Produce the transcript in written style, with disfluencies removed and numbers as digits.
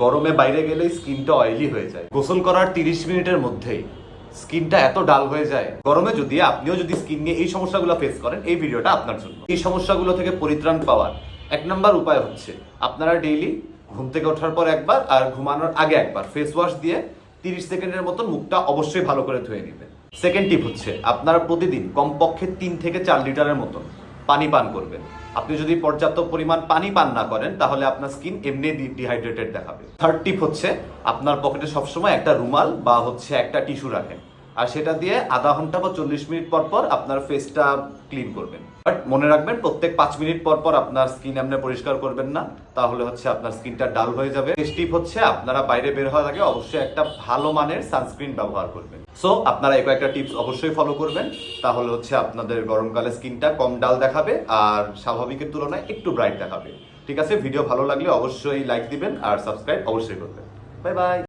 গরমে বাইরে গেলেই স্কিনটা অয়েলি হয়ে যায়। গোসল করার 30 মিনিটের মধ্যেই স্কিনটা এত ডাল হয়ে যায়। গরমে যদি আপনিও যদি স্কিন নিয়ে এই সমস্যাগুলো ফেস করেন, এই ভিডিওটা আপনার জন্য। এই সমস্যাগুলো থেকে পরিত্রাণ পাওয়ার 1 নাম্বার উপায় হচ্ছে আপনারা ডেইলি ঘুম থেকে ওঠার পর একবার আর ঘুমানোর আগে একবার ফেস ওয়াশ দিয়ে 30 সেকেন্ডের মতন মুখটা অবশ্যই ভালো করে ধুয়ে নেবেন। সেকেন্ড টিপ হচ্ছে আপনারা প্রতিদিন কমপক্ষে 3 থেকে 4 লিটারের মতন পানি পান করবেন। আপনি যদি পর্যাপ্ত পরিমাণ পানি পান না করেন তাহলে আপনার স্কিন এমনি ডিহাইড্রেটেড দেখাবে। থার্ড টিপ হচ্ছে আপনার পকেটে সবসময় একটা রুমাল বা হচ্ছে একটা টিস্যু রাখেন, আর সেটা দিয়ে আধা ঘন্টা বা 40 মিনিট পর পর আপনার ফেসটা ক্লিন করবেন। বাট মনে রাখবেন প্রত্যেক 5 মিনিট পর পর আপনার স্কিন এমনি পরিষ্কার করবেন না, তাহলে হচ্ছে আপনার স্কিনটা ডাল হয়ে যাবে। নেক্সট টিপ হচ্ছে আপনারা বাইরে বের হওয়ার আগে অবশ্যই একটা ভালো মানের সানস্ক্রিন ব্যবহার করবেন। সো আপনারা এই কয়েকটা টিপস অবশ্যই ফলো করবেন, তাহলে হচ্ছে আপনাদের গরমকালে স্কিনটা কম ডাল দেখাবে আর স্বাভাবিকের তুলনায় একটু ব্রাইট দেখাবে। ঠিক আছে, ভিডিও ভালো লাগলে অবশ্যই লাইক দিবেন আর সাবস্ক্রাইব অবশ্যই করবেন। Bye bye.